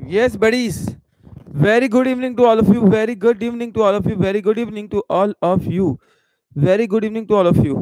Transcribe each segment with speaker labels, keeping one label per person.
Speaker 1: Yes, buddies. Very good evening to all of you. Very good evening to all of you. Very good evening to all of you. Very good evening to all of you.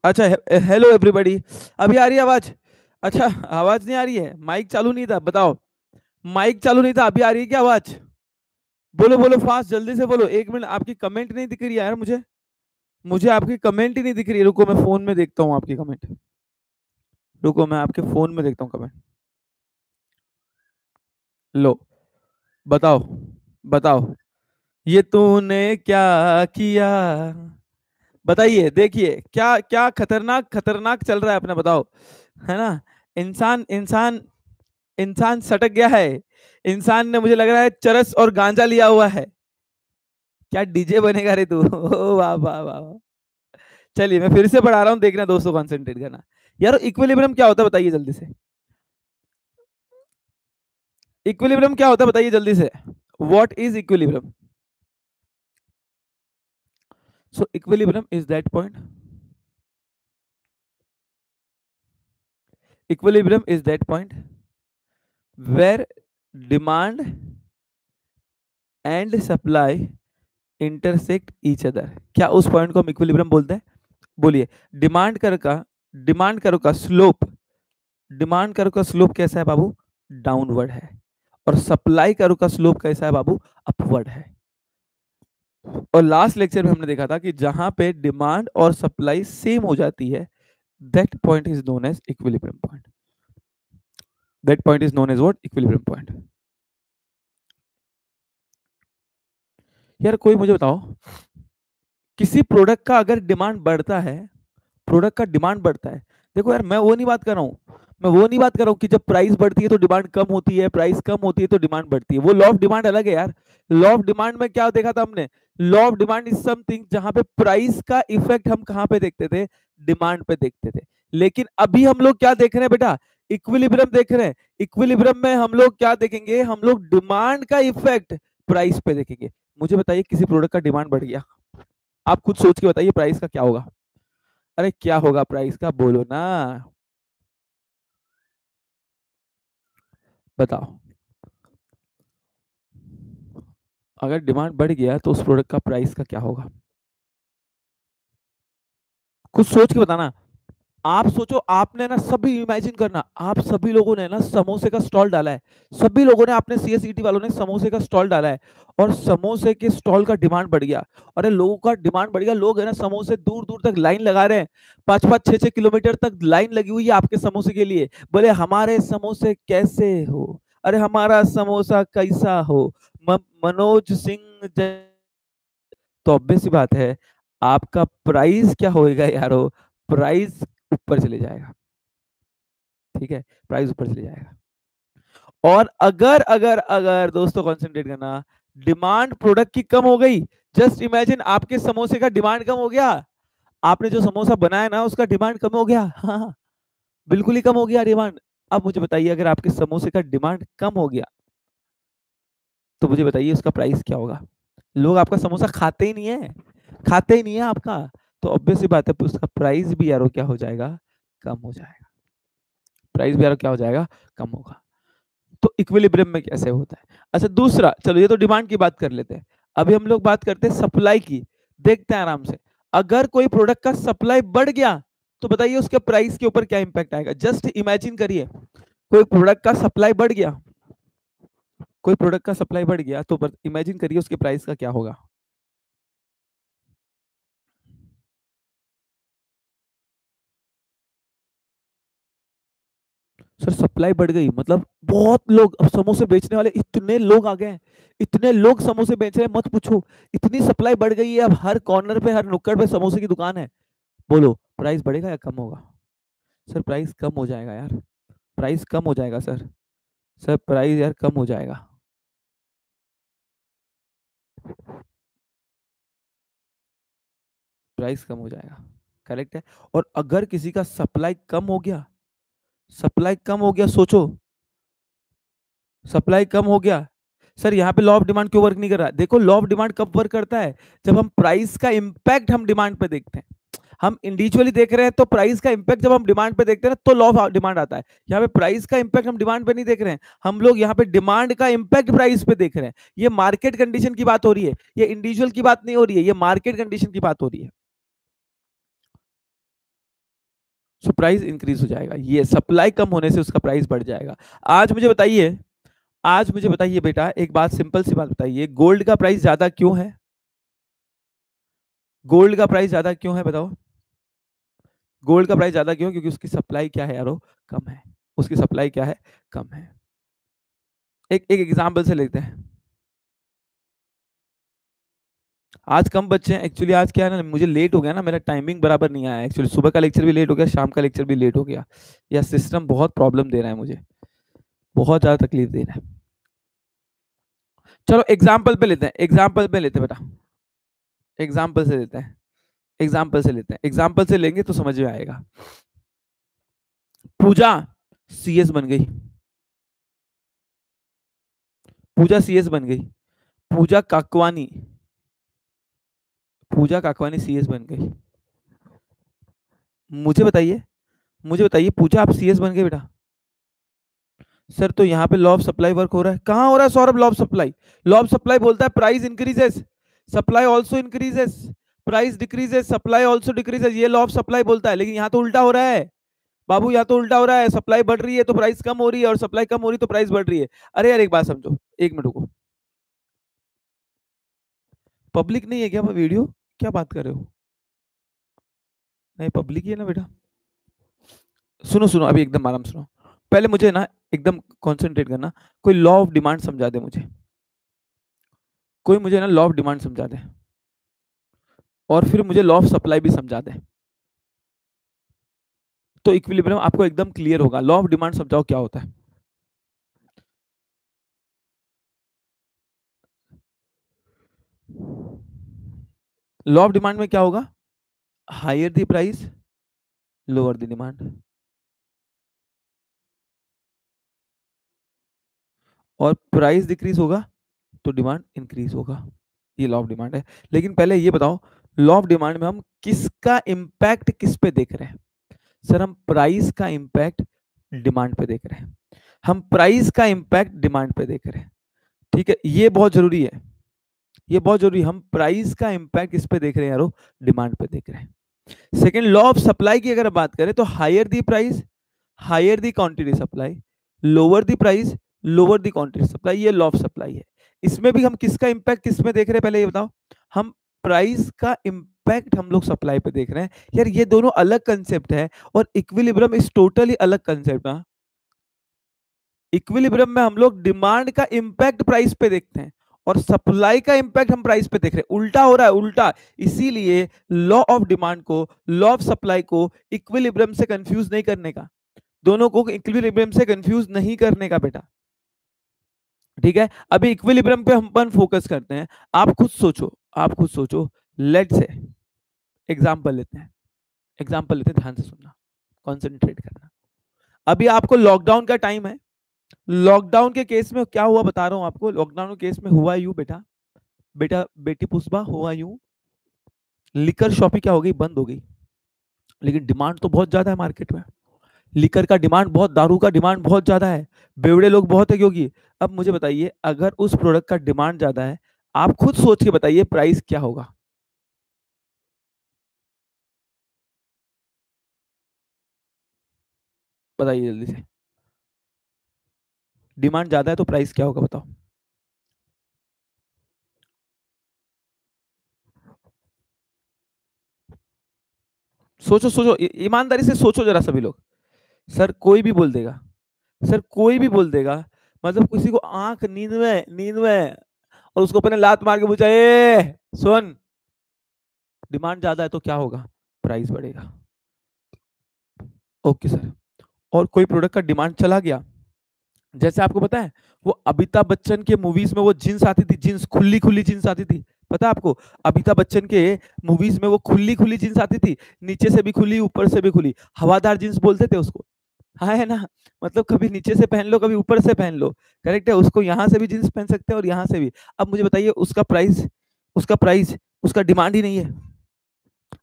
Speaker 1: अच्छा, hello everybody. अभी आ रही है आवाज? अच्छा, आवाज नहीं आ रही है, माइक चालू नहीं था, बताओ। माइक चालू नहीं था, अभी आ रही है क्या आवाज? बोलो बोलो, फास्ट जल्दी से बोलो। एक मिनट, आपकी कमेंट नहीं दिख रही है यार मुझे। मुझे आपकी कमेंट ही नहीं दिख रही है। रुको, मैं फोन में देखता हूँ आपकी कमेंट। रुको, मैं आपके फोन में देखता हूँ कमेंट। लो, बताओ। बताओ, ये तूने क्या किया? बताइए, देखिए क्या क्या खतरनाक खतरनाक चल रहा है अपना, बताओ। है ना? इंसान इंसान इंसान सटक गया है। इंसान ने, मुझे लग रहा है, चरस और गांजा लिया हुआ है। क्या डीजे बनेगा रे तू? ओ वाह वाह वाह वाह। चलिए, मैं फिर से पढ़ा रहा हूँ, देखना दोस्तों, कंसंट्रेट करना। यार, इक्विलिब्रियम क्या होता है बताइए जल्दी से। इक्विलिब्रियम क्या होता है बताइए जल्दी से। What is equilibrium? So equilibrium is that point. Equilibrium is that point where demand and supply intersect each other. क्या उस पॉइंट को हम इक्विलिब्रियम बोलते हैं? बोलिए। डिमांड कर का डिमांड करो का स्लोप डिमांड कर्व का स्लोप कैसा है बाबू? डाउनवर्ड है। और सप्लाई कर्व का स्लोप कैसा है बाबू? अपवर्ड है। और लास्ट लेक्चर में हमने देखा था कि जहां पे डिमांड और सप्लाई सेम हो जाती है, that point is known as equilibrium point. That point is known as what? Equilibrium point. यार कोई मुझे बताओ, किसी प्रोडक्ट का अगर डिमांड बढ़ता है, प्रोडक्ट का डिमांड बढ़ता है, देखो यार मैं वो नहीं बात कर रहा हूँ, मैं वो नहीं बात कर रहा हूँ कि जब प्राइस बढ़ती है तो डिमांड कम होती है, प्राइस कम होती है तो डिमांड बढ़ती है। वो लॉ ऑफ डिमांड अलग है यार। लॉ ऑफ डिमांड में क्या देखा था हमने? Law of demand is something जहां पे प्राइस का इफेक्ट हम कहां पे देखते थे? डिमांड पे देखते थे। लेकिन अभी हम लोग क्या देख रहे हैं बेटा? इक्विलिब्रियम देख रहे हैं। इक्विलिब्रियम में हम लोग क्या देखेंगे? हम लोग डिमांड का इफेक्ट प्राइस पे देखेंगे। मुझे बताइए, किसी प्रोडक्ट का डिमांड बढ़ गया, आप खुद सोच के बताइए प्राइस का क्या होगा? अरे क्या होगा प्राइस का, बोलो ना, बताओ। अगर डिमांड बढ़ गया तो उस प्रोडक्ट का प्राइस का क्या होगा? कुछ सोच के बताना। आप सोचो, आपने ना, सभी इमेजिन करना, आप सभी लोगों ने ना समोसे का स्टॉल डाला है। सभी लोगों ने, आपने सीएसईटी वालों ने समोसे का स्टॉल डाला है। और समोसे के स्टॉल का डिमांड बढ़ गया। अरे लोगों का डिमांड बढ़ गया, लोग है ना समोसे दूर दूर तक लाइन लगा रहे हैं। 5-5 6-6 किलोमीटर तक लाइन लगी हुई है आपके समोसे के लिए। बोले हमारे समोसे कैसे हो, अरे हमारा समोसा कैसा हो, मनोज सिंह तो ऑब्वियस सी बात है, आपका प्राइस क्या होएगा यारो? प्राइस ऊपर चले जाएगा। ठीक है, प्राइस ऊपर चले जाएगा। और अगर अगर अगर दोस्तों कंसंट्रेट करना, डिमांड प्रोडक्ट की कम हो गई, जस्ट इमेजिन आपके समोसे का डिमांड कम हो गया, आपने जो समोसा बनाया ना उसका डिमांड कम हो गया, हाँ बिल्कुल ही कम हो गया डिमांड। अब मुझे बताइए, अगर आपके समोसे का डिमांड कम हो गया तो मुझे बताइए उसका प्राइस क्या होगा? लोग आपका समोसा खाते ही नहीं है, खाते ही नहीं है आपका। तो ऑब्वियस सी बात है, उसका प्राइस भी यारो क्या हो जाएगा? कम हो जाएगा। प्राइस भी यारो क्या हो जाएगा? कम होगा। तो इक्विलिब्रियम में कैसे होता है? अच्छा दूसरा, चलो ये तो डिमांड की बात कर लेते हैं। अभी हम लोग बात करते हैं सप्लाई की। देखते हैं आराम से, अगर कोई प्रोडक्ट का सप्लाई बढ़ गया तो बताइए उसके प्राइस के ऊपर क्या इंपैक्ट आएगा? जस्ट इमेजिन करिए, कोई प्रोडक्ट का सप्लाई बढ़ गया, कोई प्रोडक्ट का सप्लाई बढ़ गया तो इमेजिन करिए उसके प्राइस का क्या होगा? सर सप्लाई बढ़ गई मतलब बहुत लोग, अब समोसे बेचने वाले इतने लोग आ गए हैं, इतने लोग समोसे बेच रहे हैं, मत पूछो। इतनी सप्लाई बढ़ गई है, अब हर कॉर्नर पे, हर नुक्कड़ पे समोसे की दुकान है। बोलो प्राइस बढ़ेगा या कम होगा? सर प्राइस कम हो जाएगा यार, प्राइस कम हो जाएगा सर। सर प्राइस यार कम हो जाएगा। प्राइस कम हो जाएगा, करेक्ट है। और अगर किसी का सप्लाई कम हो गया, सप्लाई कम हो गया, सोचो, सप्लाई कम हो गया। सर यहाँ पे लॉ ऑफ डिमांड क्यों वर्क नहीं कर रहा? देखो लॉ ऑफ डिमांड कब वर्क करता है? जब हम प्राइस का इंपैक्ट हम डिमांड पे देखते हैं। हम इंडिविजुअली देख रहे हैं तो प्राइस का इंपैक्ट जब हम डिमांड पे देखते हैं ना तो लॉ ऑफ डिमांड आता है। यहाँ पे प्राइस का इंपैक्ट हम डिमांड पे नहीं देख रहे हैं, हम लोग यहाँ पे डिमांड का इंपैक्ट प्राइस पे देख रहे हैं। ये मार्केट कंडीशन की बात हो रही है, ये इंडिविजुअल की बात नहीं हो रही है, ये मार्केट कंडीशन की बात हो रही है। सो प्राइस इंक्रीज हो जाएगा, ये सप्लाई कम होने से उसका प्राइस बढ़ जाएगा। आज मुझे बताइए, आज मुझे बताइए बेटा, एक बात, सिंपल सी बात बताइए, गोल्ड का प्राइस ज्यादा क्यों है? गोल्ड का प्राइस ज्यादा क्यों है बताओ? गोल्ड का प्राइस ज्यादा क्यों? क्योंकि उसकी सप्लाई क्या है यारो? कम है। उसकी सप्लाई क्या है? कम है। एक एक एग्जांपल से लेते हैं। आज कम बच्चे हैं एक्चुअली, आज क्या है ना, मुझे लेट हो गया ना, मेरा टाइमिंग बराबर नहीं आया एक्चुअली, सुबह का लेक्चर भी लेट हो गया, शाम का लेक्चर भी लेट हो गया। यह सिस्टम बहुत प्रॉब्लम दे रहा है मुझे, बहुत ज्यादा तकलीफ दे रहा है। चलो एग्जाम्पल पे लेते हैं, एग्जाम्पल पे लेते हैं बेटा, एग्जाम्पल से लेते हैं, एग्जाम्पल से लेते हैं, एग्जाम्पल से लेंगे तो समझ में आएगा। पूजा सीएस बन गई, पूजा सीएस बन गई, पूजा काकवानी, पूजा काकवानी सीएस बन गई। मुझे बताइए, मुझे बताइए, पूजा आप सीएस बन गए बेटा। सर तो यहाँ पे लॉ ऑफ सप्लाई वर्क हो रहा है, कहाँ हो रहा है Saurabh law of supply? Law of supply बोलता है price increases, supply also increases, price decreases, supply also decreases, ये लॉ ऑफ सप्लाई बोलता है। लेकिन यहाँ तो उल्टा हो रहा है, बाबू यहाँ तो उल्टा हो रहा है, सप्लाई बढ़ रही है तो प्राइस कम हो रही है, और सप्लाई कम हो रही है तो प्राइस बढ़ रही है। अरे यार एक बात समझो, एक मिनट रुको। पब्लिक नहीं है क्या वीडियो? क्या बात कर रहे हो? नहीं पब्लिक ही है ना बेटा। सुनो सुनो, अभी एकदम आराम सुनो। पहले मुझे ना एकदम कंसंट्रेट करना। कोई लॉ ऑफ डिमांड समझा दे मुझे। कोई मुझे ना लॉ ऑफ डिमांड समझा दे, और फिर मुझे लॉ ऑफ सप्लाई भी समझा दे, तो इक्विलिब्रियम आपको एकदम क्लियर होगा। लॉ ऑफ डिमांड समझाओ क्या होता है। लॉ ऑफ डिमांड में क्या होगा? Higher the price, lower the demand. और प्राइस डिक्रीज होगा तो डिमांड इंक्रीज होगा। ये लॉ ऑफ डिमांड है। लेकिन पहले ये बताओ, लॉ ऑफ डिमांड में हम किसका इंपैक्ट किस पे देख रहे हैं? सर हम प्राइस का इंपैक्ट डिमांड पे देख रहे हैं। हम प्राइस का इंपैक्ट डिमांड पे देख रहे हैं। ठीक है, ये बहुत जरूरी है। ये बहुत जरूरी है। हम प्राइस का इंपैक्ट किस पे देख रहे हैं यारो? डिमांड पे देख रहे हैं। सेकेंड लॉ ऑफ सप्लाई की अगर बात करें तो higher the price, higher the quantity supply, lower the price, lower the quantity supply. ये लॉ ऑफ सप्लाई है। इसमें भी हम किसका इंपैक्ट किस में देख रहे हैं पहले ये बताओ। हम प्राइस का इंपैक्ट हम लोग सप्लाई पे देख रहे हैं। यार ये दोनों अलग कंसेप्ट है, और इक्विलिब्रियम इज टोटली अलग कंसेप्ट है। इक्विलिब्रियम में हम लोग डिमांड का इंपैक्ट प्राइस पे देखते हैं, और सप्लाई का इंपैक्ट हम प्राइस पे देख रहे हैं। उल्टा हो रहा है, उल्टा। इसीलिए लॉ ऑफ डिमांड को, लॉ ऑफ सप्लाई को इक्विलिब्रियम से कंफ्यूज नहीं करने का। दोनों को इक्विलिब्रियम से कंफ्यूज नहीं करने का बेटा। ठीक है, अभी इक्विलिब्रियम पे हम अपन फोकस करते हैं। आप खुद सोचो, आप खुद सोचो। लेट से एग्जांपल लेते हैं, एग्जांपल लेते हैं, ध्यान से सुनना, कंसंट्रेट करना। अभी आपको लॉकडाउन का टाइम है। लॉकडाउन के केस में क्या हुआ बता रहा हूं आपको। लॉकडाउन के केस में हुआ यूं बेटा, बेटा बेटी पुष्पा, हुआ यूं, लिकर शॉपी क्या हो गई? बंद हो गई। लेकिन डिमांड तो बहुत ज्यादा है मार्केट में। लिकर का डिमांड बहुत, दारू का डिमांड बहुत ज्यादा है। बेवड़े लोग बहुत है क्योंकि। अब मुझे बताइए, अगर उस प्रोडक्ट का डिमांड ज्यादा है, आप खुद सोच के बताइए प्राइस क्या होगा। बताइए जल्दी से। डिमांड ज्यादा है तो प्राइस क्या होगा बताओ। सोचो सोचो, ईमानदारी से सोचो जरा सभी लोग। सर कोई भी बोल देगा, सर कोई भी बोल देगा। मतलब किसी को आंख नींद में, नींद में, और उसको अपने लात मार के पूछा, ए सुन, डिमांड ज्यादा है तो क्या होगा? प्राइस बढ़ेगा। Okay sir. और कोई प्रोडक्ट का डिमांड चला गया, जैसे आपको पता है वो अमिताभ बच्चन के मूवीज में वो जींस आती थी, जींस खुली खुली जींस आती थी। पता है आपको? अमिताभ बच्चन के मूवीज में वो खुली खुली जींस आती थी, नीचे से भी खुली ऊपर से भी खुली, हवादार जींस बोलते थे उसको। हाँ है ना? मतलब कभी नीचे से पहन लो, कभी ऊपर से पहन लो। करेक्ट है, उसको यहाँ से भी जींस पहन सकते हैं और यहाँ से भी। अब मुझे बताइए उसका प्राइस, उसका प्राइस, उसका डिमांड ही नहीं है।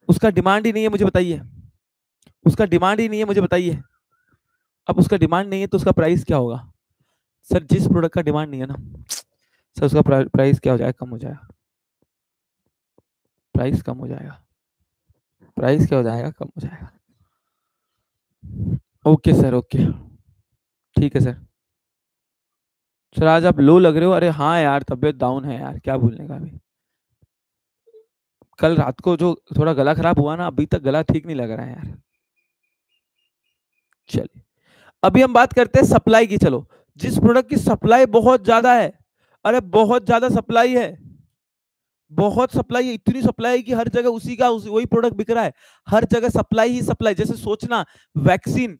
Speaker 1: उसका डिमांड ही नहीं है, मुझे बताइए। उसका डिमांड ही नहीं है, मुझे बताइए। अब उसका डिमांड नहीं है तो उसका प्राइस क्या होगा? सर जिस प्रोडक्ट का डिमांड नहीं है ना, सर उसका प्राइस क्या हो जाएगा? कम हो जाएगा। प्राइस कम हो जाएगा। प्राइस क्या हो जाएगा? कम हो जाएगा। Okay sir, okay. ठीक है सर। सर आज आप लो लग रहे हो। अरे हाँ यार, तबीयत डाउन है यार, क्या भूलने का अभी। कल रात को जो थोड़ा गला खराब हुआ ना, अभी तक गला ठीक नहीं लग रहा है यार। चलिए, अभी हम बात करते हैं सप्लाई की। चलो, जिस प्रोडक्ट की सप्लाई बहुत ज्यादा है, अरे बहुत ज्यादा सप्लाई है, बहुत सप्लाई है, इतनी सप्लाई है कि हर जगह वही प्रोडक्ट बिक रहा है। हर जगह सप्लाई ही सप्लाई। जैसे सोचना, वैक्सीन,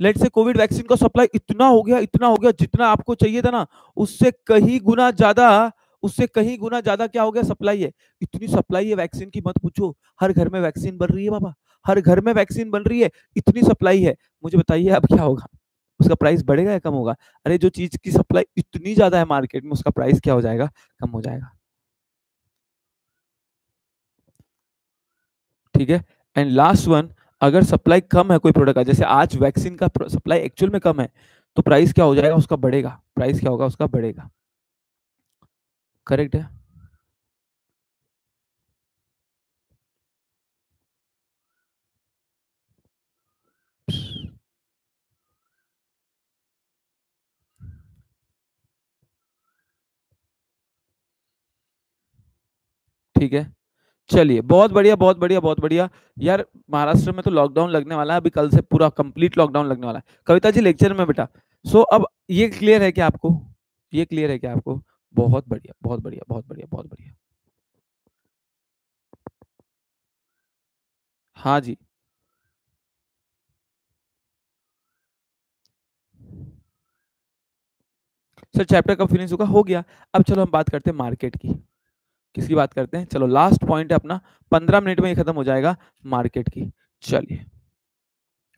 Speaker 1: लेट से कोविड वैक्सीन का सप्लाई इतना हो गया, इतना हो गया, जितना आपको चाहिए था ना, उससे कहीं गुना ज्यादा, उससे कहीं गुना ज्यादा क्या हो गया? सप्लाई है। इतनी सप्लाई है वैक्सीन की, मत पूछो। हर घर में वैक्सीन बन रही है बाबा, हर घर में वैक्सीन बन रही है। इतनी सप्लाई है, मुझे बताइए अब क्या होगा? उसका प्राइस बढ़ेगा या कम होगा? अरे जो चीज की सप्लाई इतनी ज्यादा है मार्केट में, उसका प्राइस क्या हो जाएगा? कम हो जाएगा। ठीक है। एंड लास्ट वन, अगर सप्लाई कम है कोई प्रोडक्ट का, जैसे आज वैक्सीन का सप्लाई एक्चुअल में कम है, तो प्राइस क्या हो जाएगा? उसका बढ़ेगा। प्राइस क्या होगा? उसका बढ़ेगा। करेक्ट है। ठीक है, चलिए बहुत बढ़िया बहुत बढ़िया बहुत बढ़िया। यार महाराष्ट्र में तो लॉकडाउन लगने वाला है, अभी कल से पूरा कंप्लीट लॉकडाउन लगने वाला है कविता जी लेक्चर में बेटा। सो अब ये क्लियर है क्या आपको, ये क्लियर है क्या आपको? बहुत बढ़िया बहुत बढ़िया बहुत बढ़िया बहुत बढ़िया। हाँ जी। सर चैप्टर कब फिनिश होगा? हो गया। अब चलो हम बात करते हैं मार्केट की। किसकी बात करते हैं? चलो लास्ट पॉइंट है अपना, 15 मिनट में ये खत्म हो जाएगा, मार्केट की। चलिए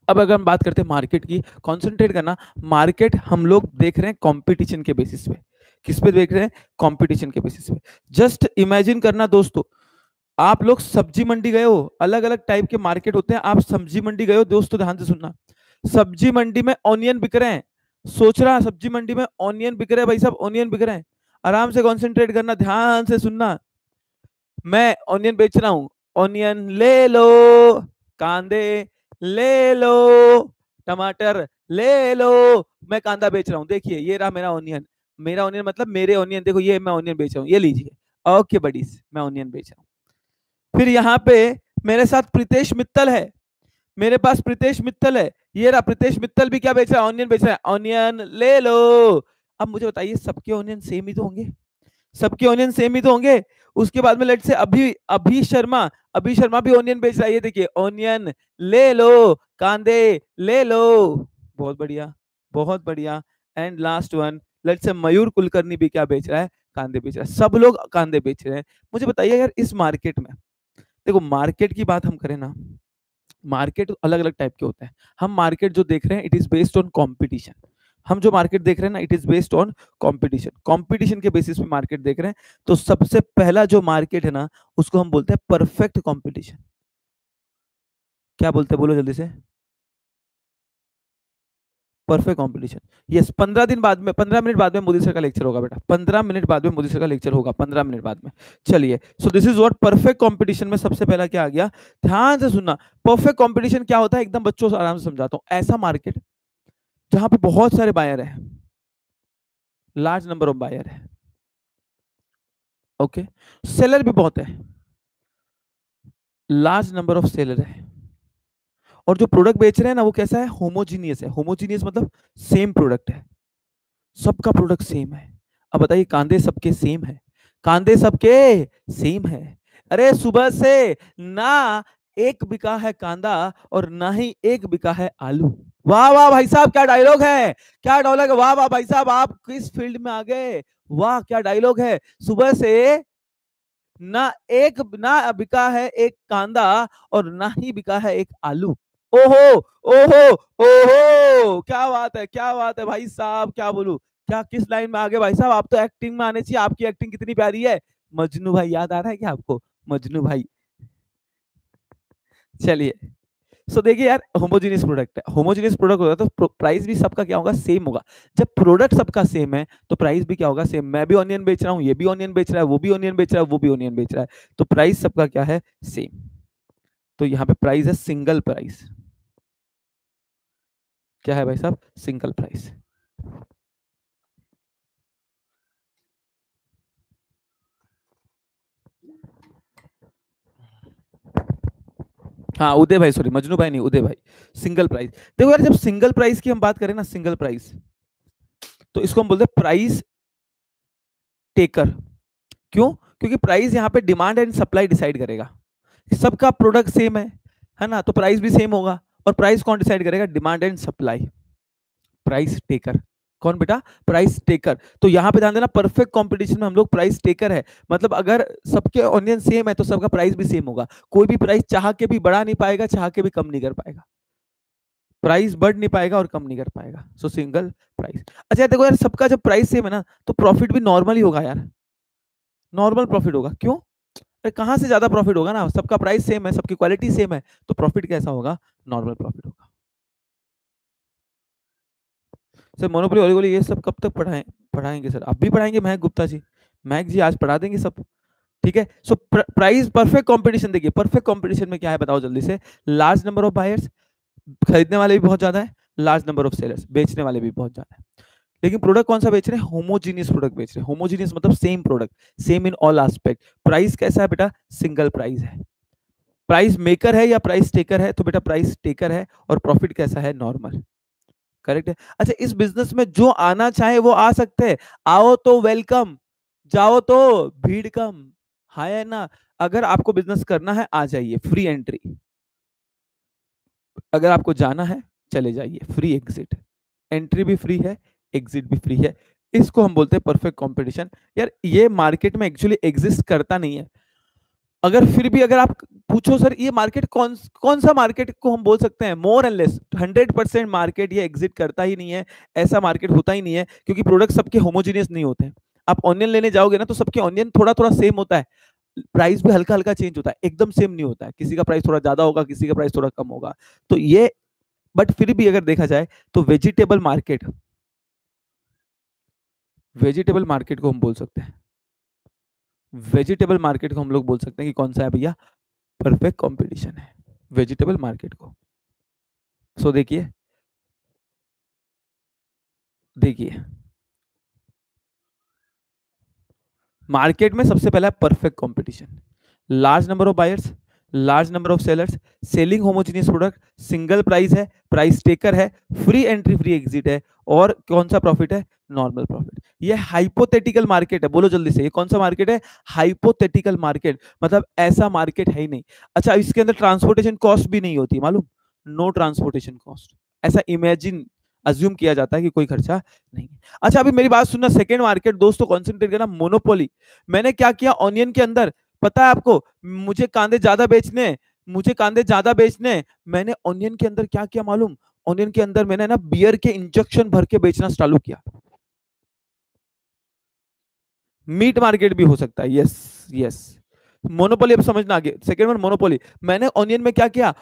Speaker 1: अब अगर हम बात करते हैं मार्केट की, कॉन्सेंट्रेट करना। मार्केट हम लोग देख रहे हैं कंपटीशन के बेसिस पे। किस पे देख रहे हैं? कंपटीशन के बेसिस पे। जस्ट इमेजिन करना दोस्तों, आप लोग सब्जी मंडी गए हो, अलग अलग टाइप के मार्केट होते हैं, आप सब्जी मंडी गए हो दोस्तों, ध्यान से सुनना। सब्जी मंडी में ऑनियन बिक रहे हैं, सोच रहा सब्जी मंडी में ऑनियन बिक रहे हैं, भाई साहब ऑनियन बिक रहे हैं। आराम से कॉन्सेंट्रेट करना, ध्यान से सुनना। मैं ऑनियन बेच रहा हूं, ऑनियन ले लो, कांदे ले लो, टमाटर ले लो। मैं कांदा बेच रहा हूं, देखिए ये रहा मेरा ऑनियन। मेरा ऑनियन मतलब मेरे ऑनियन, देखो ये मैं ऑनियन बेच रहा हूं, ये लीजिए। ओके बडीज, मैं ऑनियन बेच रहा हूं। फिर यहाँ पे मेरे साथ प्रीतेश मित्तल है, मेरे पास प्रीतेश मित्तल है, ये रहा प्रीतेश मित्तल भी क्या बेच रहा है? ऑनियन बेच रहा है, ऑनियन ले लो। अब मुझे बताइए सबके ऑनियन सेम ही तो होंगे, सबके ऑनियन सेम ही तो होंगे। उसके बाद में लेट से अभी अभी शर्मा, अभी शर्मा भी ऑनियन बेच रहा है, ये देखिए ऑनियन ले लो, कांदे ले लो। बहुत बढ़िया बहुत बढ़िया। एंड लास्ट वन, लेट से मयूर कुलकर्णी भी क्या बेच रहा है? कांदे बेच रहा है। सब लोग कांदे बेच रहे हैं। मुझे बताइए यार इस मार्केट में, देखो मार्केट की बात हम करें ना, मार्केट अलग अलग टाइप के होते हैं। हम मार्केट जो देख रहे हैं it is based on competition. हम जो मार्केट देख रहे हैं ना it is based on competition, competition के बेसिस पे मार्केट देख रहे हैं। तो सबसे पहला जो मार्केट है ना उसको हम बोलते हैं परफेक्ट कंपटीशन। क्या बोलते हैं बोलो जल्दी से? Perfect competition. यस, 15 दिन बाद में, 15 मिनट बाद में मोदी सर का लेक्चर होगा बेटा, 15 मिनट बाद में मोदी सर का लेक्चर होगा, 15 मिनट बाद में। चलिए सो this is what perfect competition में सबसे पहला क्या आ गया, ध्यान से सुनना। परफेक्ट कंपटीशन क्या होता है, एकदम बच्चों से आराम से समझाता हूँ। ऐसा मार्केट जहां पे बहुत सारे बायर है, लार्ज नंबर ऑफ बायर है, ओके, सेलर भी बहुत है, लार्ज नंबर ऑफ सेलर है, और जो प्रोडक्ट बेच रहे हैं ना वो कैसा है? होमोजीनियस है। होमोजीनियस मतलब सेम प्रोडक्ट है, सबका प्रोडक्ट सेम है। अब बताइए कांदे सबके सेम है, कांदे सबके सेम है। अरे सुबह से ना एक बिका है कांदा और ना ही एक बिका है आलू। वाह वाह भाई साहब क्या डायलॉग है, क्या डायलॉग है, वाह वाह भाई साहब आप किस फील्ड में आ गए, वाह क्या डायलॉग है। सुबह से ना एक ना बिका है एक कांदा और ना ही बिका है एक आलू। ओहो ओहो ओहो, क्या बात है क्या बात है भाई साहब, क्या बोलूं, क्या किस लाइन में आ गए भाई साहब, आप तो एक्टिंग में आने चाहिए, आपकी एक्टिंग कितनी प्यारी है। मजनू भाई याद आ रहा है क्या आपको? मजनू भाई। चलिए सो देखिए यार, होमोजेनियस प्रोडक्ट है, होमोजेनियस प्रोडक्ट होगा तो प्राइस भी सबका क्या होगा? सेम होगा। जब प्रोडक्ट सबका सेम है तो प्राइस भी क्या होगा? सेम। मैं भी ऑनियन बेच रहा हूँ, ये भी ऑनियन बेच रहा है, वो भी ऑनियन बेच रहा है, वो भी ऑनियन बेच रहा है, तो प्राइस सबका क्या है? सेम। तो यहाँ पे प्राइस है सिंगल प्राइस। क्या है भाई साहब? Single price. हाँ उदय भाई, सॉरी मजनू भाई नहीं, उदय भाई। Single price. देखो यार जब सिंगल प्राइस की हम बात करें ना, सिंगल प्राइस, तो इसको हम बोलते हैं प्राइस टेकर। क्यों? क्योंकि प्राइस यहाँ पे डिमांड एंड सप्लाई डिसाइड करेगा। सबका प्रोडक्ट सेम है ना, तो प्राइस भी सेम होगा। और प्राइस कौन डिसाइड करेगा? Demand and supply. Price taker कौन बेटा? Price taker. तो यहाँ पे ध्यान देना, परफेक्ट कंपटीशन में हम लोग प्राइस टेकर है, मतलब अगर सबके ऑनियन सेम है तो सबका प्राइस भी सेम होगा। कोई भी प्राइस चाह के भी बढ़ा नहीं पाएगा, चाह के भी कम नहीं कर पाएगा, प्राइस बढ़ नहीं पाएगा और कम नहीं कर पाएगा। सो सिंगल प्राइस। अच्छा देखो यार, सबका जब प्राइस सेम है ना तो प्रॉफिट भी नॉर्मल ही होगा यार, नॉर्मल प्रॉफिट होगा। क्यों? कहां से ज्यादा प्रॉफिट होगा ना, सबका प्राइस सेम है, सबकी क्वालिटी सेम है, तो प्रॉफिट कैसा होगा? नॉर्मल प्रॉफिट होगा। सर मोनोपोली ओलिगोली ये सब कब तक पढ़ाएंगे सर? अब भी पढ़ाएंगे महक गुप्ता जी, महक जी आज पढ़ा देंगे सब। ठीक है सो प्राइस परफेक्ट कंपटीशन। देखिए परफेक्ट कंपटीशन में क्या है बताओ जल्दी से? लार्ज नंबर ऑफ बायर्स, खरीदने वाले भी बहुत ज्यादा है, लार्ज नंबर ऑफ सेलर्स, बेचने वाले भी बहुत ज्यादा है। लेकिन प्रोडक्ट कौन सा बेच रहे हैं? होमोजीनियस प्रोडक्ट बेच रहे हैं। होमोजीनियस मतलब same product, same in all aspect. Price कैसा है बेटा? सिंगल प्राइस है। प्राइस मेकर है या प्राइस टेकर है? तो बेटा प्राइस टेकर है। और प्रॉफिट कैसा है? नॉर्मल। करेक्ट है। अच्छा, इस बिजनेस में जो आना चाहे वो आ सकते हैं। आओ तो वेलकम, जाओ तो भीड़ कम। है ना? अगर आपको बिजनेस करना है आ जाइए, फ्री एंट्री। अगर आपको जाना है चले जाइए, फ्री एग्जिट। एंट्री भी फ्री है, एग्जिट भी फ्री है। इसको हम बोलते हैं परफेक्ट कंपटीशन। यार ये मार्केट में एक्चुअली एग्जिस्ट करता नहीं है। अगर फिर भी अगर आप पूछो सर ये मार्केट कौन कौन सा मार्केट को हम बोल सकते हैं, मोर एंड लेस 100% मार्केट ये एग्जिट करता ही नहीं है। ऐसा मार्केट होता ही नहीं है, क्योंकि प्रोडक्ट सबके होमोजीनियस नहीं होते हैं। आप ऑनियन लेने जाओगे ना तो सबके ऑनियन थोड़ा थोड़ा सेम होता है। प्राइस भी हल्का हल्का चेंज होता है, एकदम सेम नहीं होता है। किसी का प्राइस थोड़ा ज्यादा होगा, किसी का प्राइस थोड़ा कम होगा। तो ये, बट फिर भी अगर देखा जाए तो वेजिटेबल मार्केट, वेजिटेबल मार्केट को हम बोल सकते हैं, वेजिटेबल मार्केट को हम लोग बोल सकते हैं कि कौन सा है भैया? परफेक्ट कंपटीशन है वेजिटेबल मार्केट को। सो देखिए, देखिए मार्केट में सबसे पहला perfect competition, large number of buyers, large number of sellers, selling homogeneous product, single price है, प्राइस टेकर है, फ्री एंट्री फ्री एग्जिट है, और कौन सा प्रॉफिट है? Normal profit. ये हाइपोथेटिकल मार्केट है। बोलो जल्दी से, ये कौन सा मार्केट है? Hypothetical market. मतलब ऐसा मार्केट है ही नहीं। अच्छा, इसके अंदर ट्रांसपोर्टेशन कॉस्ट भी नहीं होती, मालूम? No transportation cost. ऐसा इमेजिन, अज्यूम किया जाता है कि कोई खर्चा नहीं। अच्छा अभी मेरी बात सुनना, सेकंड मार्केट दोस्तों कॉन्सेंट्रेट करना, मोनोपोली। मैंने क्या किया ऑनियन के अंदर, पता है आपको? मुझे कांदे ज्यादा बेचने, मुझे कांदे ज्यादा बेचने, मैंने ऑनियन के अंदर क्या किया मालूम? ऑनियन के अंदर मैंने ना बियर के इंजेक्शन भर के बेचना चालू किया। मीट मार्केट भी हो सकता है, यस यस। मोनोपोली अब समझना आगे। Second one monopoly. मैंने ऑनियन में क्या किया?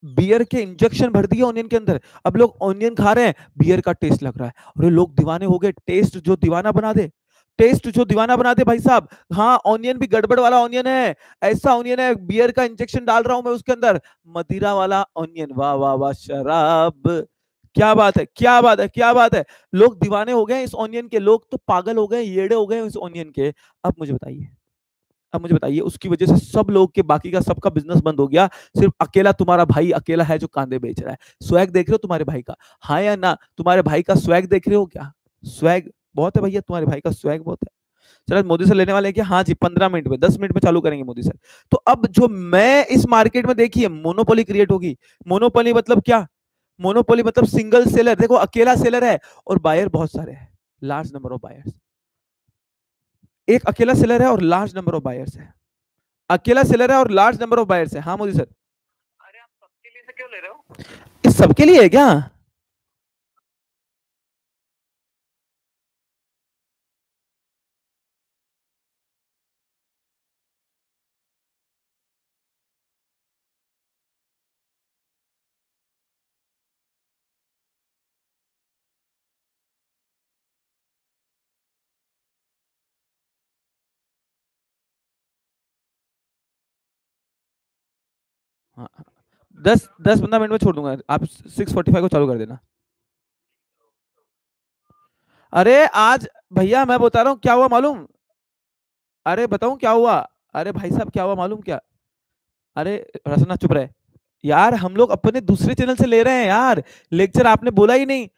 Speaker 1: बियर के इंजेक्शन भर दिए ऑनियन के अंदर। अब लोग ऑनियन खा रहे हैं, बियर का टेस्ट लग रहा है, और लोग दीवाने हो गए। टेस्ट जो दीवाना बना दे, टेस्ट जो दीवाना बना दे भाई साहब। हाँ ऑनियन भी गड़बड़ वाला ऑनियन है, ऐसा ऑनियन है बियर का इंजेक्शन डाल रहा हूं मैं उसके अंदर, मदिरा वाला ऑनियन। वाह वाह वाह, शराब। क्या बात है, क्या बात है, क्या बात है। लोग दीवाने हो गए इस ऑनियन के, लोग तो पागल हो गए, येड़े हो गए इस ऑनियन के। अब मुझे बताइए, अब मुझे बताइए उसकी वजह से सब लोग के बाकी का सबका बिजनेस बंद हो गया, सिर्फ अकेला तुम्हारा भाई अकेला है जो कांदे बेच रहा है। स्वैग देख रहे हो तुम्हारे भाई का? हाँ या ना? तुम्हारे भाई का स्वैग देख रहे हो क्या? स्वैग बहुत है भैया, तुम्हारे भाई का स्वैग बहुत है। चलो मोदी सर लेने वाले हैं क्या? हाँ जी, 15 मिनट में, 10 मिनट में चालू करेंगे मोदी सर। तो अब जो मैं इस मार्केट में देखिए मोनोपोली क्रिएट होगी। मोनोपोली मतलब क्या? मोनोपोली मतलब सिंगल सेलर, देखो अकेला सेलर है और बायर बहुत सारे हैं, लार्ज नंबर ऑफ बायर्स। एक अकेला सेलर है और लार्ज नंबर ऑफ बायर्स है, अकेला सेलर है और लार्ज नंबर ऑफ बायर्स है। हाँ मोदी सर। अरे आप सबके लिए से क्यों ले रहे हो? इस सबके लिए है क्या? हाँ, 10-15 मिनट में छोड़ दूंगा, आप 6:45 को चालू कर देना। अरे आज भैया मैं बता रहा हूँ क्या हुआ मालूम? अरे बताऊं क्या हुआ? अरे भाई साहब क्या हुआ मालूम क्या? अरे रसना चुप रहे। यार हम लोग अपने दूसरे चैनल से ले रहे हैं यार, लेक्चर आपने बोला ही नहीं।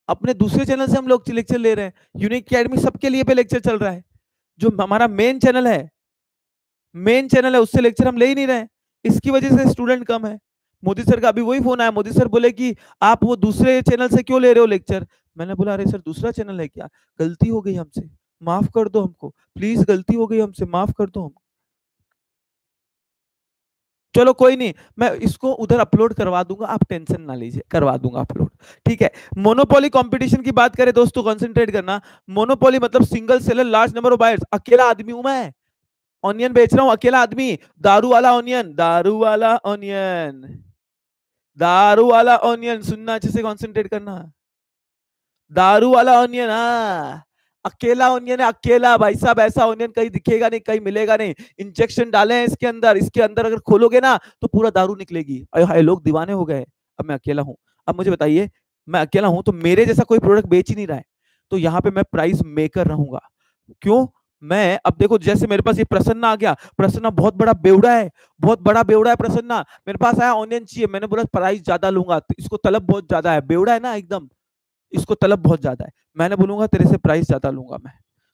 Speaker 1: अपने दूसरे चैनल से हम लोग लेक्चर ले रहे हैं, यूनिक अकेडमी सबके लिए पे लेक्चर चल रहा है। जो हमारा मेन चैनल है, मेन चैनल है उससे लेक्चर हम ले ही नहीं रहे। इसकी वजह से स्टूडेंट कम है। मोदी सर का अभी वही फोन आया, मोदी सर बोले कि आप वो दूसरे चैनल से क्यों ले रहे हो लेक्चर? मैंने बोला अरे सर दूसरा चैनल है क्या? गलती हो गई हमसे, माफ कर दो हमको, प्लीज गलती हो गई हमसे, माफ कर दो हम। चलो कोई नहीं, मैं इसको उधर अपलोड करवा दूंगा, आप टेंशन ना लीजिए, करवा दूंगा अपलोड। ठीक है। मोनोपोली कंपटीशन की बात करें दोस्तों, कंसंट्रेट करना। मोनोपोली मतलब single seller large number of buyers. अकेला आदमी हूं मैं, ऑनियन बेच रहा हूं, अकेला आदमी। दारू वाला ऑनियन, दारू वाला ऑनियन, दारू वाला ऑनियन, सुनना अच्छे से, कंसंट्रेट करना। दारू वाला ऑनियन, हाँ अकेला ऑनियन है, अकेला भाई साहब। ऐसा ऑनियन कहीं दिखेगा नहीं, कहीं मिलेगा नहीं। इंजेक्शन डाले हैं इसके अंदर, इसके अंदर अगर खोलोगे ना तो पूरा दारू निकलेगी। अरे हाय लोग दीवाने हो गए। अब मैं अकेला हूं। अब मुझे बताइए, मैं अकेला हूं तो मेरे जैसा कोई प्रोडक्ट बेच ही नहीं रहा है। तो यहाँ पे मैं प्राइस मेकर रहूंगा। क्यों? मैं अब देखो, जैसे मेरे पास ये प्रसन्ना आ गया, प्रसन्ना बहुत बड़ा बेवड़ा है, बहुत बड़ा बेवड़ा है प्रसन्ना, मेरे पास आया ऑनियन चाहिए, मैंने बोला प्राइस ज्यादा लूंगा, इसको तलब बहुत ज्यादा है, बेवड़ा है ना एकदम, इसको तलब बहुत ज्यादा है, मैंने बोलूंगा तेरे से प्राइस ज्यादा लूंगा मैं,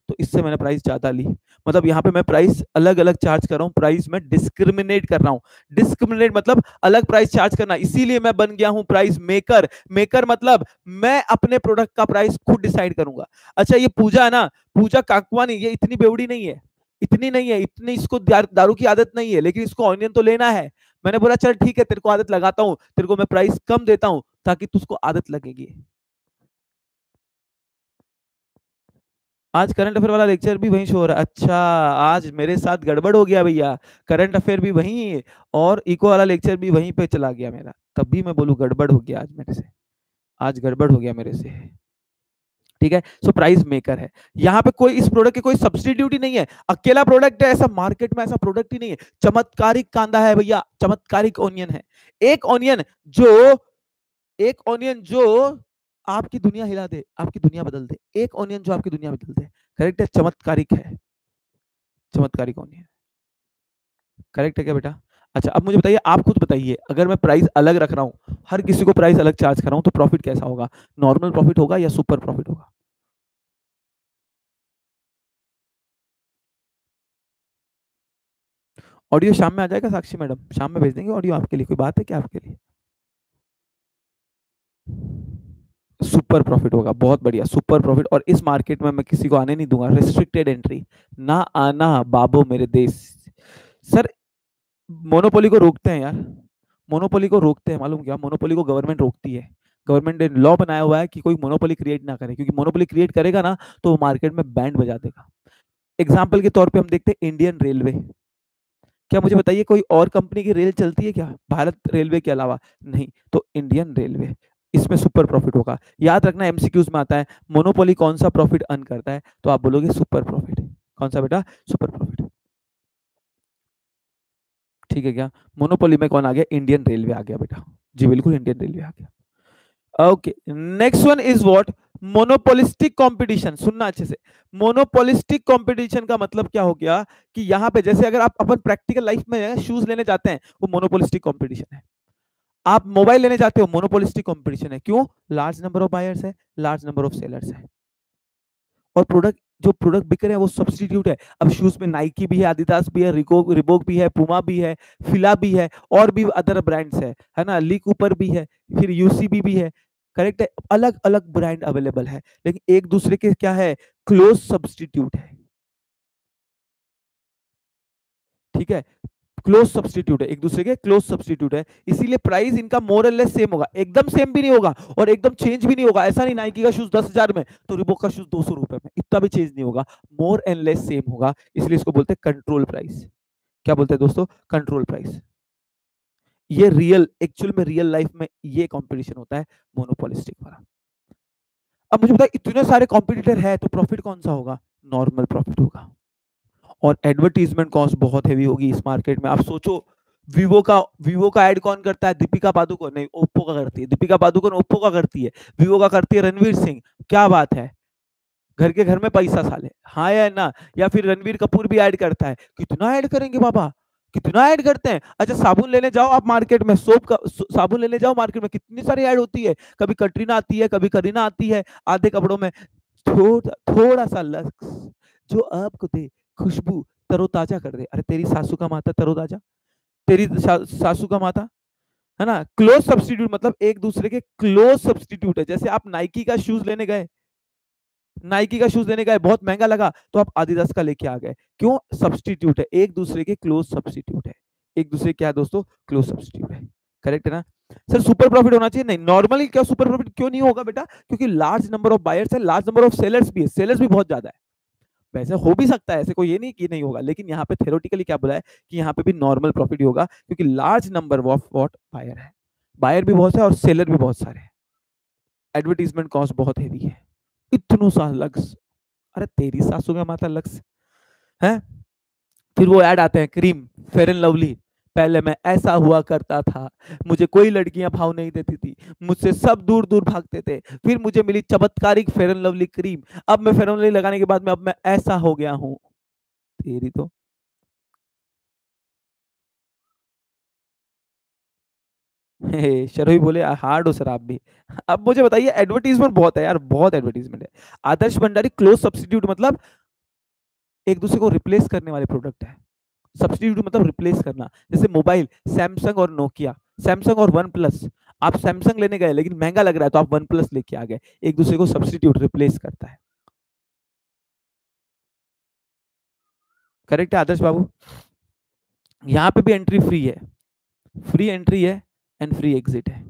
Speaker 1: तो इससे मैंने प्राइस ज्यादा ली। मतलब यहाँ पे मैं प्राइस अलग अलग चार्ज कर रहा हूँ, प्राइस में डिस्क्रिमिनेट कर रहा हूँ। डिस्क्रिमिनेट मतलब अलग प्राइस चार्ज करना, इसीलिए मैं बन गया हूँ प्राइस मेकर। मेकर मतलब मैं अपने प्रोडक्ट का प्राइस खुद डिसाइड करूंगा। अच्छा ये पूजा है ना, पूजा काकवानी, ये इतनी बेवड़ी नहीं है, इतनी नहीं है, इतनी इसको दारू की आदत नहीं है, लेकिन इसको ऑनियन तो लेना है। मैंने बोला चल ठीक है, तेरे को आदत लगाता हूँ, तेरे को मैं प्राइस कम देता हूँ ताकि तुझको आदत लगेगी। आज करंट अफेयर वाला लेक्चर भी वहीं शो हो रहा है। अच्छा, आज मेरे साथ गड़बड़ हो गया भैया, करंट अफेयर भी वहीं और इको वाला लेक्चर भी वहीं पे चला गया मेरा, तब भी मैं बोलूं गड़बड़ हो गया आज मेरे से, आज गड़बड़ हो गया मेरे से। ठीक है, सो प्राइस मेकर है यहाँ पे, कोई इस प्रोडक्ट के कोई सब्स्टिट्यूट ही नहीं है, अकेला प्रोडक्ट है, ऐसा मार्केट में ऐसा प्रोडक्ट ही नहीं है। चमत्कारिक कांदा है भैया, चमत्कारिक ऑनियन है, एक ऑनियन जो एक ऑनियन जो आपकी दुनिया हिला दे, आपकी दुनिया बदल दे, एक ऑनियन जो आपकी दुनिया बदल दे। करेक्ट है, चमत्कारिक है, चमत्कारिक ऑनियन। करेक्ट है क्या बेटा? अच्छा अब मुझे बताइए, आप खुद बताइए, अगर मैं प्राइस अलग रख रहा हूं, हर किसी को प्राइस अलग चार्ज कर रहा हूं, तो प्रॉफिट कैसा होगा? नॉर्मल प्रॉफिट होगा या सुपर प्रॉफिट होगा? ऑडियो शाम में आ जाएगा साक्षी मैडम, शाम में भेज देंगे ऑडियो आपके लिए, कोई बात है क्या आपके लिए? सुपर प्रॉफिट होगा, बहुत बढ़िया, सुपर प्रॉफिट। और इस मार्केट में मैं किसी को आने नहीं दूंगा, रिस्ट्रिक्टेड एंट्री, ना आना बाबू मेरे देश। सर मोनोपोली को रोकते हैं यार, मोनोपोली को रोकते हैं, मालूम क्या, मोनोपोली को गवर्नमेंट रोकती है। गवर्नमेंट ने लॉ बनाया हुआ है कि कोई मोनोपोली क्रिएट ना करे, क्योंकि मोनोपोली क्रिएट करेगा ना तो वो मार्केट में बैंड बजा देगा। एग्जाम्पल के तौर पे हम देखते हैं इंडियन रेलवे। क्या मुझे बताइए कोई और कंपनी की रेल चलती है क्या भारत रेलवे के अलावा? नहीं, तो इंडियन रेलवे, इसमें सुपर प्रॉफिट होगा। याद रखना, एमसीक्यूज में आता है मोनोपोली कौन सा प्रॉफिट अर्न करता है, तो आप बोलोगे सुपर प्रॉफिट। कौन सा बेटा? Super profit. ठीक है क्या? मोनोपोली में कौन आ गया? इंडियन रेलवे आ गया बेटा, जी बिल्कुल इंडियन रेलवे आ गया। Okay, next one is what? Monopolistic competition. सुनना अच्छे से, मोनोपोलिस्टिक कंपटीशन का मतलब क्या हो गया कि यहां पे जैसे अगर आप अपन प्रैक्टिकल लाइफ में शूज लेने जाते हैं, वो मोनोपोलिस्टिक कंपटीशन है। आप मोबाइल लेने जाते हो, मोनोपोलिस्टिक कंपटीशन है। क्यों? लार्ज नंबर ऑफ बायर्स है, लार्ज नंबर ऑफ सेलर्स है, और प्रोडक्ट, जो प्रोडक्ट बिक रहे हैं वो सब्स्टिट्यूट है। अब शूज में नाइकी भी है, एडिडास भी है, रिबोक भी है, पुमा भी है, फिला भी है, और भी अदर ब्रांड्स है ना, ली कूपर भी है, फिर यूसीबी भी है। करेक्ट है, अलग अलग ब्रांड अवेलेबल है, लेकिन एक दूसरे के क्या है? क्लोज सब्स्टिट्यूट है। ठीक है, क्लोज सब्स्टिट्यूट है, एक दूसरे के क्लोज सब्स्टिट्यूट है, इसीलिए प्राइस इनका मोर एंड लेस सेम होगा, एकदम सेम भी नहीं होगा और एकदम चेंज भी नहीं होगा। ऐसा नहीं नाइकी का शूज 10,000 में तो रिबोक का शूज 200 रुपए में, इतना भी चेंज नहीं होगा, मोर एंड लेस सेम होगा, इसलिए इसको बोलते हैं कंट्रोल प्राइस। क्या बोलते हैं दोस्तों? Control price. ये रियल, एक्चुअल में रियल लाइफ में ये कॉम्पिटिशन होता है, मोनोपोलिस्टिक वाला। अब मुझे बताया, इतने सारे कॉम्पिटिटर है तो प्रॉफिट कौन सा होगा? नॉर्मल प्रॉफिट होगा। और एडवर्टीजमेंट कॉस्ट बहुत हैवी होगी इस मार्केट में। आप सोचो, वीवो का ऐड कौन करता है? दीपिका पादुकोण नहीं, ओप्पो का करती है। दीपिका पादुकोण ओप्पो का करती है, वीवो का करती है रणवीर सिंह। क्या बात है, घर के घर में पैसा साले, हाँ या ना? या फिर रणवीर कपूर भी ऐड करता है। कितना ऐड करेंगे बाबा, कितना ऐड करते हैं। अच्छा साबुन लेने जाओ आप मार्केट में, सोप का साबुन लेने जाओ मार्केट में, कितनी सारी ऐड होती है, कभी कटरीना आती है, कभी करीना आती है, आधे कपड़ों में, थोड़ा थोड़ा सा लक्स जो आपको दे खुशबू, तरोताजा कर दे। अरे तेरी सासू का माथा तरोताजा, तेरी सासू का माथा, है ना। क्लोज सब्स्टिट्यूट मतलब एक दूसरे के क्लोज सब्स्टिट्यूट है। जैसे आप नाइकी का शूज लेने गए, नाइकी का शूज लेने गए, बहुत महंगा लगा तो आप आदिदास का लेके आ गए। क्यों? सब्स्टिट्यूट है, एक दूसरे के क्लोज सब्स्टिट्यूट है, एक दूसरे क्या है दोस्तों? क्लोज सब्स्टिट्यूट है। करेक्ट है ना? सर सुपर प्रॉफिट होना चाहिए? नहीं, नॉर्मली क्या सुपर प्रॉफिट क्यों नहीं होगा बेटा? क्योंकि लार्ज नंबर ऑफ बायर्स है, लार्ज नंबर ऑफ सेलर्स भी है, सेलर्स भी बहुत ज्यादा है। वैसे हो भी सकता है, ऐसे कोई ये नहीं कि नहीं होगा, लेकिन यहाँ पे थ्योरेटिकली क्या बोला है कि यहाँ पे भी नॉर्मल प्रॉफिट ही होगा, क्योंकि large number of what buyer है, बायर भी बहुत है और सेलर भी बहुत सारे हैं। एडवर्टीजमेंट कॉस्ट बहुत हेवी है, इतनों सा लक्स, अरे तेरी सासू का माता लक्स है। फिर वो ऐड आते हैं क्रीम, फेयर एंड लवली, पहले मैं ऐसा हुआ करता था, मुझे कोई लड़कियां भाव नहीं देती थी, मुझसे सब दूर दूर भागते थे, फिर मुझे मिली चमत्कारिक फेयर एंड लवली क्रीम, अब मैं फेयर एंड लवली लगाने के बाद में अब मैं ऐसा हो गया हूँ। तेरी तो। शर्मा बोले हार्ड हो सर आप भी। अब मुझे बताइए, एडवर्टीजमेंट बहुत है यार, बहुत एडवर्टीजमेंट है। आदर्श भंडारी क्लोज सब्स्टिट्यूट मतलब एक दूसरे को रिप्लेस करने वाले प्रोडक्ट है। सब्स्टिट्यूट मतलब रिप्लेस करना। जैसे मोबाइल, सैमसंग और नोकिया, सैमसंग और वन प्लस। आप सैमसंग लेने गए लेकिन महंगा लग रहा है तो आप वन प्लस लेके आ गए। एक दूसरे को सब्स्टिट्यूट रिप्लेस करता है। करेक्ट है आदर्श बाबू? यहाँ पे भी एंट्री फ्री है, फ्री एंट्री है एंड फ्री एग्जिट है।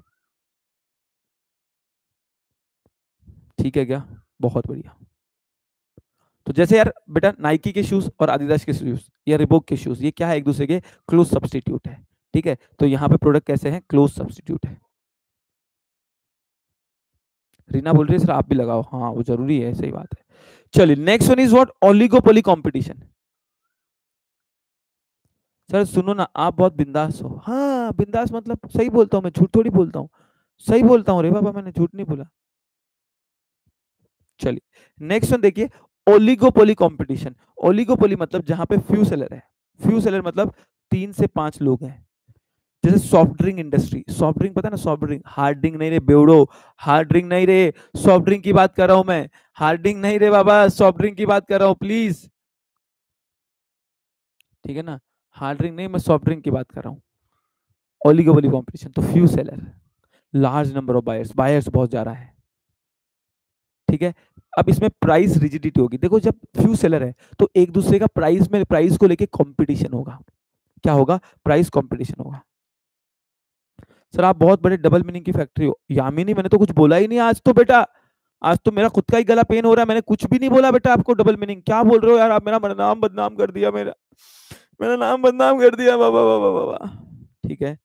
Speaker 1: ठीक है क्या? बहुत बढ़िया। तो जैसे यार बेटा, नाइकी के शूज और आदिदास के शूज या रिबोक के शूज, ये क्या है? एक दूसरे के क्लोज सब्स्टिट्यूट है। ठीक है, तो यहाँ पे प्रोडक्ट कैसे हैं? क्लोज सब्स्टिट्यूट है। रीना बोल रही है सर आप भी लगाओ, हाँ वो जरूरी है, सही बात है। चलिए next one is what? Oligopoly competition. Sir सुनो ना, आप बहुत बिंदास हो। हाँ बिंदास मतलब सही बोलता हूँ मैं, झूठ थोड़ी बोलता हूँ। सही बोलता हूँ रे बाबा, मैंने झूठ नहीं बोला। चलिए नेक्स्ट वन देखिए, ओलिगोपोली कंपटीशन। ओलिगोपोली मतलब जहां पे फ्यू सेलर है। फ्यू सेलर मतलब 3 से 5 लोग हैं। जैसे soft drink industry, soft drink पता है ना? सॉफ्ट ड्रिंक, हार्ड ड्रिंक नहीं रे बेवड़ो, हार्ड ड्रिंक नहीं रे, सॉफ्ट ड्रिंक की बात कर रहा हूं मैं। हार्ड ड्रिंक नहीं रे बाबा, सॉफ्ट ड्रिंक की बात कर रहा हूँ प्लीज। ठीक है ना? हार्ड ड्रिंक नहीं, मैं सॉफ्ट ड्रिंक की बात कर रहा हूँ। ओलिगोपोली कंपटीशन तो few seller, large number of buyers, buyers बहुत ज्यादा है। ठीक है। अब इसमें प्राइस रिजिडिटी होगी। देखो जब फ्यू सेलर है तो एक दूसरे का प्राइस में, प्राइस को लेके कंपटीशन होगा। क्या होगा? प्राइस कंपटीशन होगा। सर आप बहुत बड़े डबल मीनिंग की फैक्ट्री हो। यामिनी मैंने तो कुछ बोला ही नहीं आज तो बेटा। आज तो मेरा खुद का ही गला पेन हो रहा है, मैंने कुछ भी नहीं बोला बेटा आपको डबल मीनिंग। क्या बोल रहे हो यार आप? मेरा नाम बदनाम कर दिया, मेरा मेरा नाम बदनाम कर दिया बाबा बाबा बाबा। ठीक है।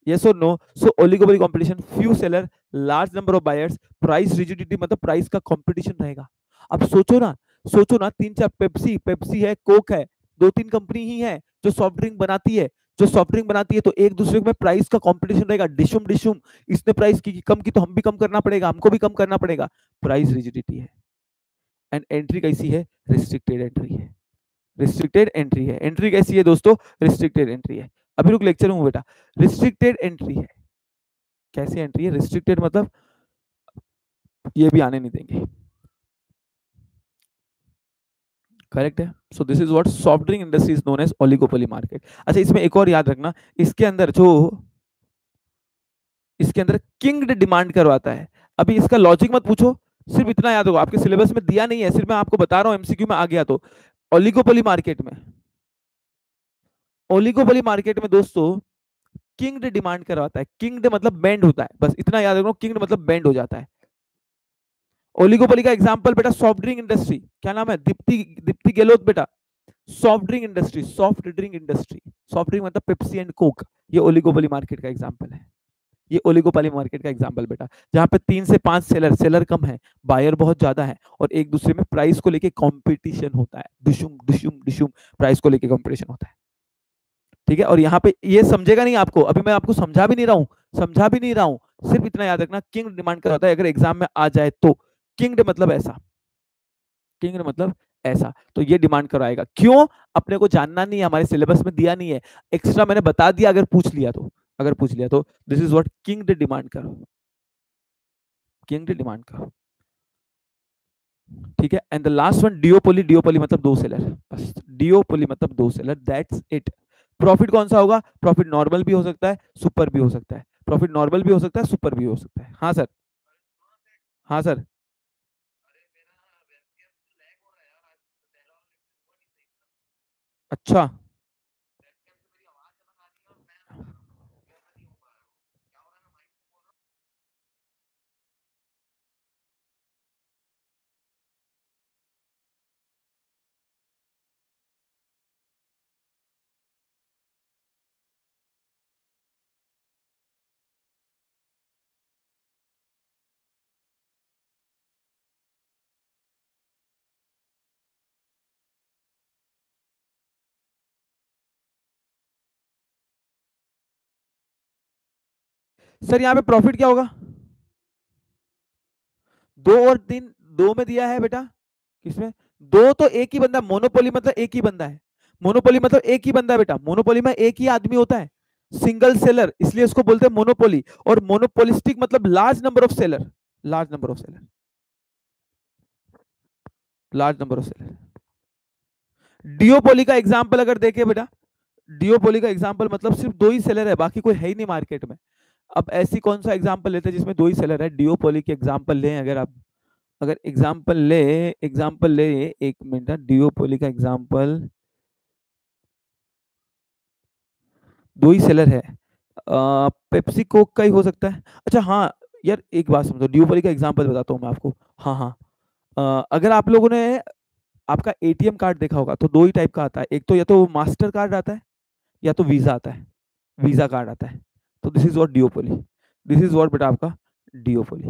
Speaker 1: yes or no? So oligopoly competition, few seller, large number of buyers, price rigidity मतलब प्राइस का कंपटीशन रहेगा। अब सोचो ना, सोचो ना, 3 4 पेप्सी, पेप्सी है, कोक है, 2 3 कंपनी ही है जो सॉफ्ट ड्रिंक बनाती है। जो सॉफ्ट ड्रिंक बनाती है तो एक दूसरे में प्राइस का कंपटीशन रहेगा, डिशुम डिशुम। इसने प्राइस की कम की तो हम भी कम करना पड़ेगा, हमको भी कम करना पड़ेगा। प्राइस रिजिडिटी है। एंड एंट्री कैसी है? रिस्ट्रिक्टेड एंट्री है। रिस्ट्रिक्टेड एंट्री है। एंट्री कैसी है दोस्तों? रिस्ट्रिक्टेड एंट्री है। अभी रुक, लेक्चर हूँ बेटा। रिस्ट्रिक्टेड एंट्री है। कैसी एंट्री है? रिस्ट्रिक्टेड मतलब ये भी आने नहीं देंगे। करेक्ट है। So this is what soft drink industry is known as oligopoly market. अच्छा इसमें एक और याद रखना, इसके अंदर जो, इसके अंदर किंग्ड डिमांड करवाता है। अभी इसका लॉजिक मत पूछो, सिर्फ इतना याद होगा, आपके सिलेबस में दिया नहीं है, सिर्फ मैं आपको बता रहा हूँ, एमसीक्यू में आ गया तो। ओलिगोपोली मार्केट में, ओलिगोपोली मार्केट में दोस्तों किंग्ड डिमांड करवाता है। किंग्ड मतलब बैंड होता है, बस इतना याद रखो, किंग्ड मतलब बैंड हो जाता है। ओलिगोपोली का एग्जांपल बेटा सॉफ्ट ड्रिंक इंडस्ट्री, क्या नाम है? दीप्ति, दीप्ति गेलोत बेटा। Soft drink industry, soft drink industry, soft drink मतलब पेप्सी एंड कोक। ये ओलिगोपोली मार्केट का एग्जांपल है। ये ओलिगोपोली मार्केट का एग्जांपल बेटा, जहां पे 3 से 5 सेलर, सेलर कम है, बायर बहुत ज्यादा है, और एक दूसरे में प्राइस को लेके कंपटीशन होता है। डिशुम डिशुम डिशुम प्राइस को लेके कंपटीशन होता है। ठीक है। और यहाँ पे ये समझेगा नहीं आपको, अभी मैं आपको समझा भी नहीं रहा हूँ, समझा भी नहीं रहा हूँ। सिर्फ इतना याद रखना, किंग डिमांड कराता है, अगर एग्जाम में आ जाए तो। किंग मतलब ऐसा, किंग मतलब ऐसा, तो ये डिमांड कराएगा। क्यों? अपने को जानना नहीं है, हमारे सिलेबस में दिया नहीं है, एक्स्ट्रा मैंने बता दिया अगर पूछ लिया तो। अगर पूछ लिया तो this is what king demand करो, किंग डिमांड करो। ठीक है। एंड द लास्ट वन डिओपोली, डिओपोली मतलब 2 सेलर, बस डिओपोली मतलब 2 सेलर, दैट्स इट। प्रॉफिट कौन सा होगा? प्रॉफिट नॉर्मल भी हो सकता है, सुपर भी हो सकता है। प्रॉफिट नॉर्मल भी हो सकता है, सुपर भी हो सकता है। हाँ सर, हाँ सर। अच्छा। सर यहाँ पे प्रॉफिट क्या होगा? 2 और 3, 2 में दिया है बेटा, किसमें? 2 तो एक ही बंदा, मोनोपोली मतलब एक ही बंदा है, मोनोपोली मतलब एक ही बंदा है बेटा, मोनोपोली में एक ही आदमी होता है, सिंगल सेलर, इसलिए इसको बोलते हैं मोनोपोली। और मोनोपोलिस्टिक मतलब large number of seller, large number of seller, large number of seller. डिओपोली का एग्जांपल अगर देखें बेटा, डिओपोली का एग्जांपल मतलब सिर्फ 2 ही सेलर है, बाकी कोई है ही नहीं मार्केट में। अब ऐसी कौन सा एग्जांपल लेते हैं जिसमें 2 ही सेलर है? डिओपोली के एग्जांपल लें अगर आप, अगर एग्जांपल ले, एक मिनट, डिओपोली का एग्जांपल, 2 ही सेलर है, पेप्सी कोक का ही हो सकता है। अच्छा हाँ, यार एक बात समझो, डिओपोली का एग्जांपल बताता हूँ मैं आपको। हाँ हाँ, अगर आप लोगों ने आपका एटीएम कार्ड देखा होगा तो 2 ही टाइप का आता है, एक तो या तो मास्टर कार्ड आता है या तो वीजा आता है, वीजा कार्ड आता है। तो this is what डिओपोली, this is what बेटा आपका डिओपोली,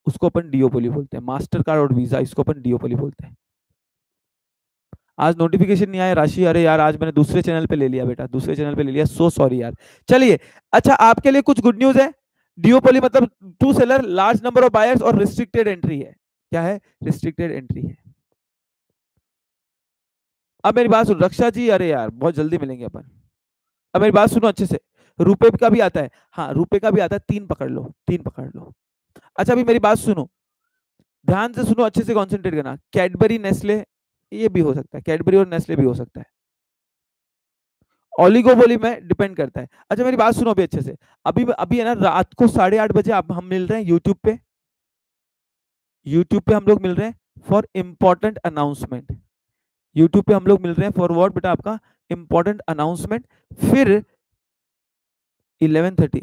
Speaker 1: उसको अपन डिओपोली बोलते हैं, मास्टर कार्ड और वीजा, इसको अपन डिओपोली बोलते हैं। आज नोटिफिकेशन नहीं आया राशि, अरे यार आज मैंने दूसरे चैनल पे ले लिया बेटा, दूसरे चैनल पे ले लिया, सो सॉरी यार। चलिए, अच्छा आपके लिए कुछ गुड न्यूज है, डिओपोली मतलब 2 seller, large number of buyers और रिस्ट्रिक्टेड एंट्री है। क्या है? रिस्ट्रिक्टेड एंट्री है। अब मेरी बात सुन रक्षा जी, अरे यार बहुत जल्दी मिलेंगे अपन। अब मेरी बात सुनो अच्छे से, रुपए का भी आता है, हाँ रुपए का भी आता है, 3 पकड़ लो, 3 पकड़ लो। अच्छा अभी मेरी बात सुनो, ध्यान से सुनो, अच्छे से कॉन्सेंट्रेट करना, कैडबरी नेस्ले, ये भी हो सकता है, कैडबरी और नेस्ले भी हो सकता है, ओलिगोपोली में डिपेंड करता है। अच्छा मेरी बात सुनो अभी अच्छे से, अभी अभी है ना रात को 8:30 बजे आप हम मिल रहे हैं यूट्यूब पे, यूट्यूब पे हम लोग मिल रहे हैं फॉर इंपॉर्टेंट अनाउंसमेंट, यूट्यूब पे हम लोग मिल रहे हैं फॉर व्हाट बेटा आपका इंपॉर्टेंट अनाउंसमेंट। फिर 11:30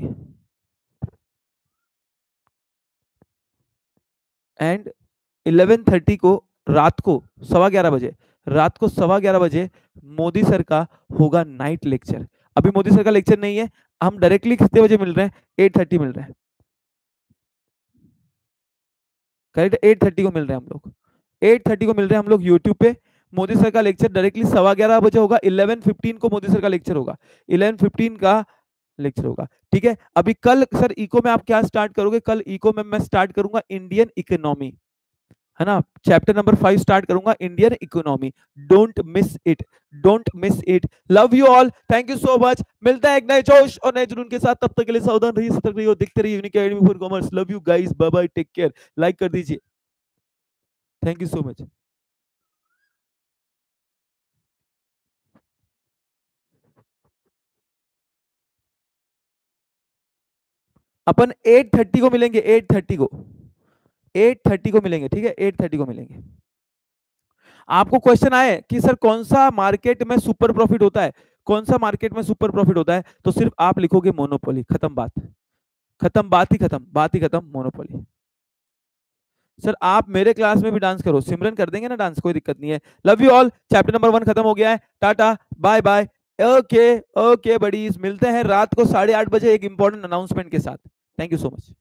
Speaker 1: एंड 11:30 को, रात को 11:15 बजे, रात को 11:15 बजे मोदी सर का होगा नाइट लेक्चर। अभी मोदी सर का लेक्चर नहीं है, हम डायरेक्टली कितने बजे मिल रहे हैं? 8:30 मिल रहे हैं, करेक्ट, 8:30 को मिल रहे हैं हम लोग, 8:30 को मिल रहे हैं हम लोग यूट्यूब पे। मोदी सर का लेक्चर डायरेक्टली 11:15 बजे होगा, 11:15 को मोदी सर का लेक्चर होगा, 11:15 का लेक्चर होगा। ठीक है, अभी कल सर इको में आप क्या स्टार्ट करोगे? कल इको में मैं स्टार्ट करूंगा इंडियन इकोनॉमी, है ना, चैप्टर नंबर 5 स्टार्ट करूंगा, Indian economy. Don't miss it, don't miss it. Love you all, thank you so much. मिलता है एक नए जोश और नए जुनून के साथ, तब तक के लिए सावधान रहिए, सतर्क रहिए और देखते रहिए unique academy for commerce. Love you guys, bye bye, take care, like कर दीजिए, थैंक यू सो मच। अपन 8:30 को मिलेंगे, 8:30 को, 8:30 को मिलेंगे, ठीक है, 8:30 को मिलेंगे। आपको क्वेश्चन आए कि सर कौन सा मार्केट में सुपर प्रॉफिट होता है, कौन सा मार्केट में सुपर प्रॉफिट होता है, तो सिर्फ आप लिखोगे मोनोपोली, खत्म बात, खत्म बात ही खत्म, बात ही खत्म, मोनोपोली। सर आप मेरे क्लास में भी डांस करो, सिमरन कर देंगे ना डांस, कोई दिक्कत नहीं है। Love you all, chapter number 1 खत्म हो गया है, tata bye bye. Okay okay buddies, मिलते हैं रात को 8:30 बजे एक इंपॉर्टेंट अनाउंसमेंट के साथ। Thank you so much.